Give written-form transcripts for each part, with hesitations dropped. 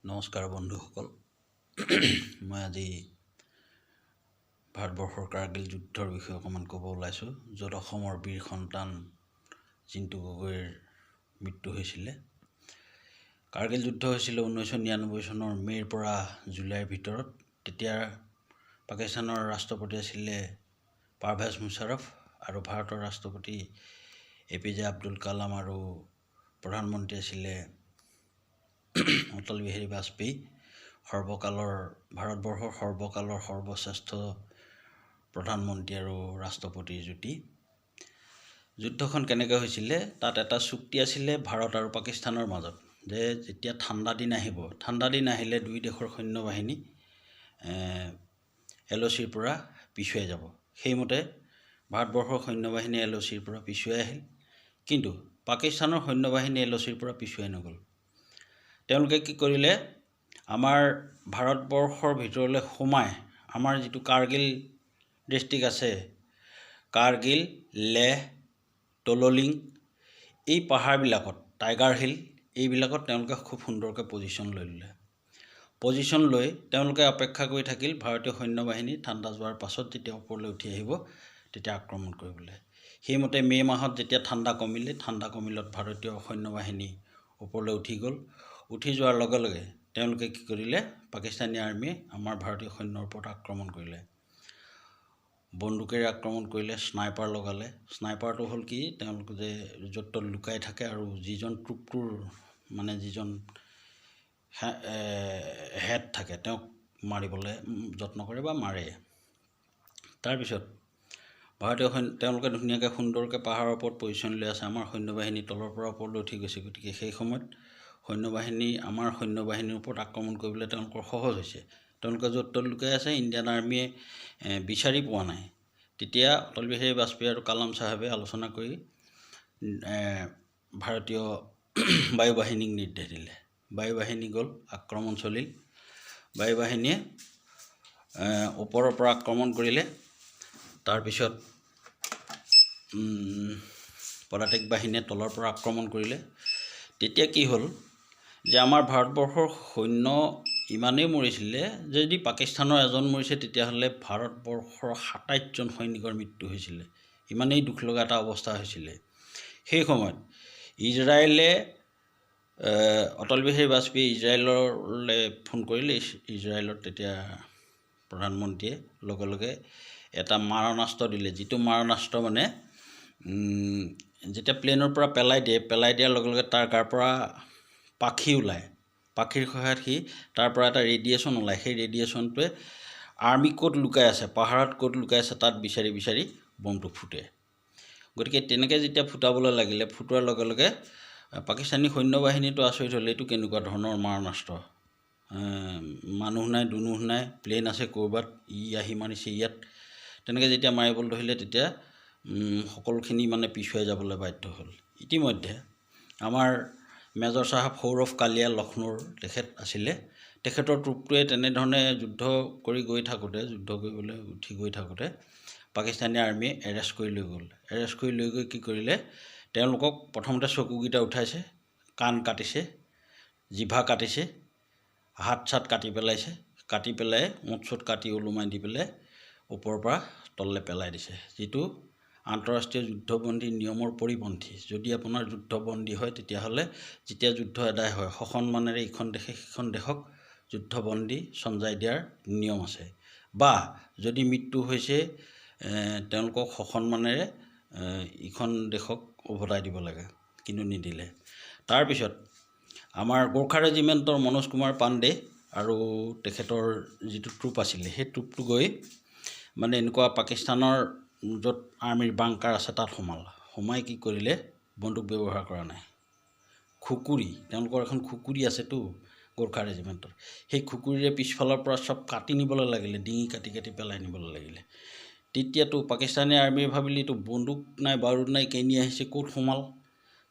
নমস্কাৰ বন্ধুসকল। মই আজি ভাৰতবৰ্ষৰ কাৰ্গিল যুদ্ধৰ বিষয়ে অকণমান ক'ব ওলাইছোঁ, য'ত অসমৰ বীৰ সন্তান জিন্তু গগৈৰ মৃত্যু হৈছিলে। কাৰ্গিল যুদ্ধ হৈছিলে 1999 চনৰ মে'ৰ পৰা জুলাইৰ ভিতৰত। তেতিয়া পাকিস্তানৰ ৰাষ্ট্ৰপতি আছিলে পাৰভেজ মুশ্বাৰফ আৰু ভাৰতৰ ৰাষ্ট্ৰপতি APJ আব্দুল কালাম আৰু প্ৰধানমন্ত্ৰী আছিলে অটল বিহাৰী বাজপেয়ী। ভাৰতবৰ্ষৰ সৰ্বকালৰ সৰ্বশ্ৰেষ্ঠ প্ৰধানমন্ত্ৰী আৰু ৰাষ্ট্ৰপতিৰ জুতি। যুদ্ধখন কেনেকৈ হৈছিলে, তাত এটা চুক্তি আছিলে ভাৰত আৰু পাকিস্তানৰ মাজত, যে যেতিয়া ঠাণ্ডা দিন আহিলে দুই দেশৰ সৈন্যবাহিনী LOCৰ পৰা পিছুৱাই যাব। সেইমতে ভাৰতবৰ্ষৰ সৈন্যবাহিনী LOCৰ পৰা পিছুৱাই আহিল, কিন্তু পাকিস্তানৰ সৈন্যবাহিনী LOCৰ পৰা পিছুৱাই নগ'ল। তেওঁলোকে কি কৰিলে, আমাৰ ভাৰতবৰ্ষৰ ভিতৰলৈ সোমাই আমাৰ যিটো কাৰ্গিল ডিষ্ট্ৰিক্ট আছে, কাৰ্গিল, লেহ, টললিং, এই পাহাৰবিলাকত, টাইগাৰ হিল, এইবিলাকত তেওঁলোকে খুব সুন্দৰকৈ পজিশ্যন লৈ ল'লে। পজিশ্যন লৈ তেওঁলোকে অপেক্ষা কৰি থাকিল ভাৰতীয় সৈন্যবাহিনী ঠাণ্ডা যোৱাৰ পাছত যেতিয়া ওপৰলৈ উঠি আহিব তেতিয়া আক্ৰমণ কৰিবলৈ। সেইমতে মে' মাহত যেতিয়া ঠাণ্ডা কমিলত ভাৰতীয় সৈন্যবাহিনী ওপৰলৈ উঠি গ'ল। উঠি যোৱাৰ লগে লগে তেওঁলোকে কি কৰিলে, পাকিস্তানী আৰ্মীয়ে আমাৰ ভাৰতীয় সৈন্যৰ ওপৰত আক্ৰমণ কৰিলে। বন্দুকেৰে আক্ৰমণ কৰিলে, স্নাইপাৰ লগালে। স্নাইপাৰটো হ'ল কি, তেওঁলোকে যে য'ত ত'ত লুকাই থাকে আৰু যিজন ট্ৰুপটোৰ যিজন হেড থাকে তেওঁক মাৰিবলৈ যত্ন কৰে বা মাৰে। তাৰপিছত তেওঁলোকে ধুনীয়াকৈ সুন্দৰকৈ পাহাৰৰ ওপৰত পজিশ্যন লৈ আছে। আমাৰ সৈন্যবাহিনী তলৰ পৰা ওপৰলৈ উঠি গৈছে। গতিকে সেই সময়ত আমাৰ সৈন্যবাহিনীৰ ওপৰত আক্ৰমণ কৰিবলৈ তেওঁলোকৰ সহজ হৈছে। তেওঁলোকে য'ত ত'ত লুকাই আছে, ইণ্ডিয়ান আৰ্মীয়ে বিচাৰি পোৱা নাই। তেতিয়া অটল বিহাৰী বাজপেয়ী আৰু কালাম চাহাবে আলোচনা কৰি ভাৰতীয় বায়ুবাহিনীক নিৰ্দেশ দিলে। বায়ুবাহিনী গ'ল, আক্ৰমণ চলিল। বায়ুবাহিনীয়ে ওপৰৰ পৰা আক্ৰমণ কৰিলে। তাৰপিছত পদাতিক বাহিনীয়ে তলৰ পৰা আক্ৰমণ কৰিলে। তেতিয়া কি হ'ল যে আমাৰ ভাৰতবৰ্ষৰ সৈন্য ইমানেই মৰিছিলে যে যদি পাকিস্তানৰ এজন মৰিছে তেতিয়াহ'লে ভাৰতবৰ্ষৰ 27জন সৈনিকৰ মৃত্যু হৈছিলে। ইমানেই দুখ লগা এটা অৱস্থা হৈছিলে। সেই সময়ত ইজৰাইলে অটল বিহাৰী বাজপেয়ী ইজৰাইললৈ ফোন কৰিলে। ইজৰাইলৰ তেতিয়া প্ৰধানমন্ত্ৰীয়ে লগে লগে এটা মাৰণাস্ত্ৰ দিলে, যিটো মাৰণাস্ত্ৰ যেতিয়া প্লেনৰ পৰা পেলাই দিয়াৰ লগে লগে তাৰ গাৰ পৰা পাখি ওলায়। পাখিৰ সহায়ত সি তাৰ পৰা এটা ৰেডিয়েশ্যন ওলায়। সেই ৰেডিয়েশ্যনটোৱে আৰ্মি ক'ত লুকাই আছে, পাহাৰত ক'ত লুকাই আছে তাত বিচাৰি বিচাৰি বমটো ফুটে। গতিকে তেনেকৈ যেতিয়া ফুটোৱাৰ লগে লগে পাকিস্তানী সৈন্যবাহিনীটো আচৰিত হ'ল, এইটো কেনেকুৱা ধৰণৰ মাৰণাস্ত্ৰ, মানুহ নাই, দুনুহ নাই, প্লেন আছে ক'ৰবাত, আহি মাৰিছে ইয়াত। তেনেকৈ যেতিয়া মাৰিবলৈ ধৰিলে তেতিয়া সকলোখিনি পিছুৱাই যাবলৈ বাধ্য হ'ল। ইতিমধ্যে আমাৰ মেজৰ চাহাব সৌৰভ কালিয়া লক্ষ্ণৌৰ তেখেত আছিলে। তেখেতৰ ট্ৰুপটোৱে তেনেধৰণে যুদ্ধ কৰিবলৈ উঠি গৈ থাকোঁতে পাকিস্তানী আৰ্মীয়ে এৰেষ্ট কৰি লৈ গ'ল। এৰেষ্ট কৰি লৈ গৈ কি কৰিলে, তেওঁলোকক প্ৰথমতে চকুকেইটা উঠাইছে, কাণ কাটিছে, জিভা কাটিছে, হাত চাত কাটি পেলাইছে। কাটি পেলাই ওঁঠ চোট কাটি ওলোমাই দি পেলাই ওপৰৰ পৰা তললৈ পেলাই দিছে, যিটো আন্তঃৰাষ্ট্ৰীয় যুদ্ধবন্দী নিয়মৰ পৰিপন্থী। যদি আপোনাৰ যুদ্ধবন্দী হয় তেতিয়াহ'লে যেতিয়া যুদ্ধ এদায় হয় সসন্মানেৰে ইখন দেশে সিখন দেশক যুদ্ধবন্দী চঞ্জাই দিয়াৰ নিয়ম আছে, বা যদি মৃত্যু হৈছে তেওঁলোকক সসন্মানেৰে ইখন দেশক উভতাই দিব লাগে, কিন্তু নিদিলে। তাৰপিছত আমাৰ গোৰ্খা ৰেজিমেণ্টৰ মনোজ কুমাৰ পাণ্ডে আৰু তেখেতৰ যিটো ট্ৰুপ আছিলে, সেই ট্ৰুপটো গৈ এনেকুৱা পাকিস্তানৰ য'ত আৰ্মিৰ বাংকাৰ আছে তাত সোমাই কি কৰিলে, বন্দুক ব্যৱহাৰ কৰা নাই, তেওঁলোকৰ এখন খুকুৰি আছেতো গোৰ্খা ৰেজিমেণ্টৰ, সেই খুকুৰিৰে পিছফালৰ পৰা চব কাটি নিবলৈ লাগিলে, ডিঙি কাটি কাটি পেলাই নিবলৈ লাগিলে। তেতিয়াতো পাকিস্তানী আৰ্মীয়ে ভাবিলে এইটো বন্দুক নাই, বাৰুদ নাই, কেনি আহিছে, ক'ত সোমাল,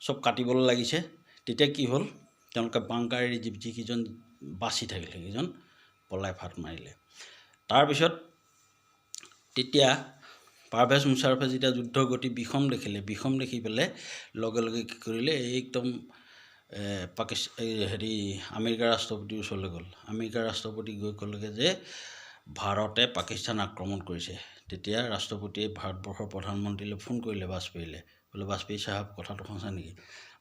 চব কাটিবলৈ লাগিছে। তেতিয়া কি হ'ল, তেওঁলোকে বাংকাৰেৰে যিকেইজন বাচি থাকিলে সেইকেইজন পলাই ফাট মাৰিলে। তাৰপিছত তেতিয়া পাৰভেজ মুশ্বাৰফে যেতিয়া যুদ্ধৰ গতি বিষম দেখি পেলাই লগে লগে কি কৰিলে, একদম আমেৰিকাৰ ৰাষ্ট্ৰপতিৰ ওচৰলৈ গ'ল। আমেৰিকাৰ ৰাষ্ট্ৰপতি গৈ ক'লেগৈ যে ভাৰতে পাকিস্তান আক্ৰমণ কৰিছে। তেতিয়া ৰাষ্ট্ৰপতিয়ে ভাৰতবৰ্ষৰ প্ৰধানমন্ত্ৰীলৈ ফোন কৰিলে বাজপেয়ীলৈ, বোলে বাজপেয়ী চাহাব কথাটো সঁচা নেকি?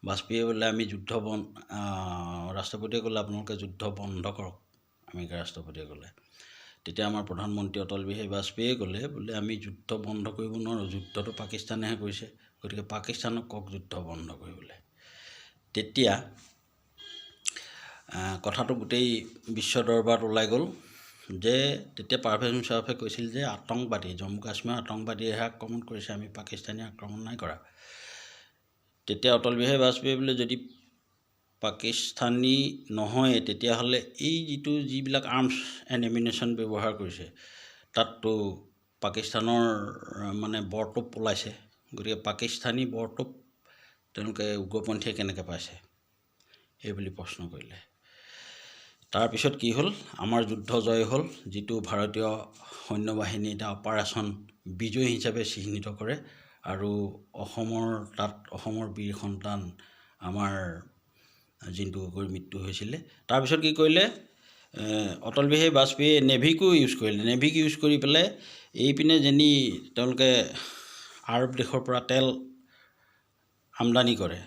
বাজপেয়ীয়ে বোলে আমি ৰাষ্ট্ৰপতিয়ে ক'লে আপোনালোকে যুদ্ধ বন্ধ কৰক, আমেৰিকাৰ ৰাষ্ট্ৰপতিয়ে ক'লে। তেতিয়া আমাৰ প্ৰধানমন্ত্ৰী অটল বিহাৰী বাজপেয়ীয়ে ক'লে বোলে আমি যুদ্ধ বন্ধ কৰিব নোৱাৰোঁ, যুদ্ধটো পাকিস্তানেহে কৰিছে, গতিকে পাকিস্তানক কওক যুদ্ধ বন্ধ কৰিবলৈ। তেতিয়া কথাটো গোটেই বিশ্ব দৰবাৰত ওলাই গ'ল যে তেতিয়া পাৰভেজ মুশ্বাৰফে কৈছিল যে আতংকবাদী, জম্মু কাশ্মীৰৰ আতংকবাদীয়েহে আক্ৰমণ কৰিছে, আমি পাকিস্তানীয়ে আক্ৰমণ নাই কৰা। তেতিয়া অটল বিহাৰী বাজপেয়ী বোলে যদি পাকিস্তানী নহয় তেতিয়াহ'লে এই যিবিলাক আৰ্মছ এণ্ড এমিনেশ্যন ব্যৱহাৰ কৰিছে তাততো পাকিস্তানৰ মানে বৰটোপ ওলাইছে, গতিকে পাকিস্তানী বৰটোপ তেওঁলোকে উগ্ৰপন্থীয়ে কেনেকৈ পাইছে সেইবুলি প্ৰশ্ন কৰিলে। তাৰপিছত কি হ'ল, আমাৰ যুদ্ধ জয় হ'ল, যিটো ভাৰতীয় সৈন্যবাহিনী এটা অপাৰেশ্যন বিজয় হিচাপে চিহ্নিত কৰে আৰু অসমৰ বীৰ সন্তান আমাৰ জিন্তু গগৈৰ মৃত্যু হৈছিলে। তাৰপিছত কি কৰিলে, অটল বিহাৰী বাজপেয়ীয়ে নেভিকো ইউজ কৰিলে। নেভিক ইউজ কৰি পেলাই এইপিনে তেওঁলোকে আৰৱ দেশৰ পৰা তেল আমদানি কৰে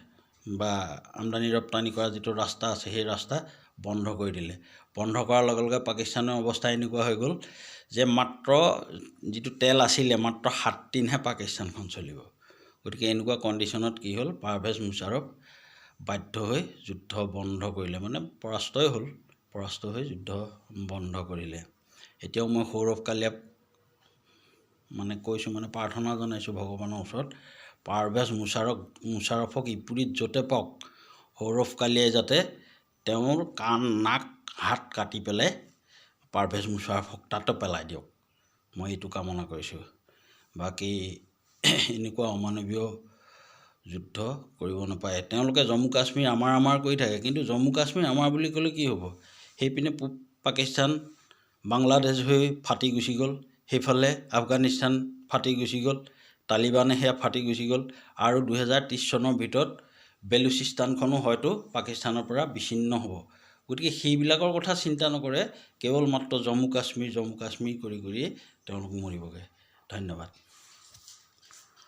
বা আমদানি ৰপ্তানি কৰা যিটো ৰাস্তা আছে সেই ৰাস্তা বন্ধ কৰি দিলে। বন্ধ কৰাৰ লগে লগে পাকিস্তানৰ অৱস্থা এনেকুৱা হৈ গ'ল যে মাত্ৰ যিটো তেল আছিলে মাত্ৰ 7 দিনহে পাকিস্তানখন চলিব। গতিকে এনেকুৱা কণ্ডিশ্যনত কি হ'ল, পাৰভেজ মুশ্বাৰফ বাধ্য হৈ যুদ্ধ বন্ধ কৰিলে, মানে পৰাস্তই হ'ল, পৰাস্ত হৈ যুদ্ধ বন্ধ কৰিলে। এতিয়াও মই সৌৰভ কালিয়াক কৈছোঁ, প্ৰাৰ্থনা জনাইছোঁ ভগৱানৰ ওচৰত, পাৰভেজ মুশ্বাৰফক ইপুৰিত য'তে পাওক সৌৰভ কালিয়াই যাতে তেওঁৰ কাণ নাক হাত কাটি পেলাই পাৰভেজ মুশ্বাৰফক তাতে পেলাই দিয়ক, মই এইটো কামনা কৰিছোঁ। বাকী এনেকুৱা অমানৱীয় যুদ্ধ কৰিব নাপায়। তেওঁলোকে জম্মু কাশ্মীৰ আমাৰ কৰি থাকে, কিন্তু জম্মু কাশ্মীৰ আমাৰ বুলি ক'লে কি হ'ব, সেইপিনে পূব পাকিস্তান বাংলাদেশ হৈ ফাটি গুচি গ'ল, সেইফালে আফগানিস্তান ফাটি গুচি গ'ল, তালিবানে সেয়া ফাটি গুচি গ'ল, আৰু 2030 চনৰ ভিতৰত বেলুচিস্তানখনো হয়তো পাকিস্তানৰ পৰা বিচ্ছিন্ন হ'ব। গতিকে সেইবিলাকৰ কথা চিন্তা নকৰে, কেৱল মাত্ৰ জম্মু কাশ্মীৰ কৰি তেওঁলোক মৰিবগৈ। ধন্যবাদ।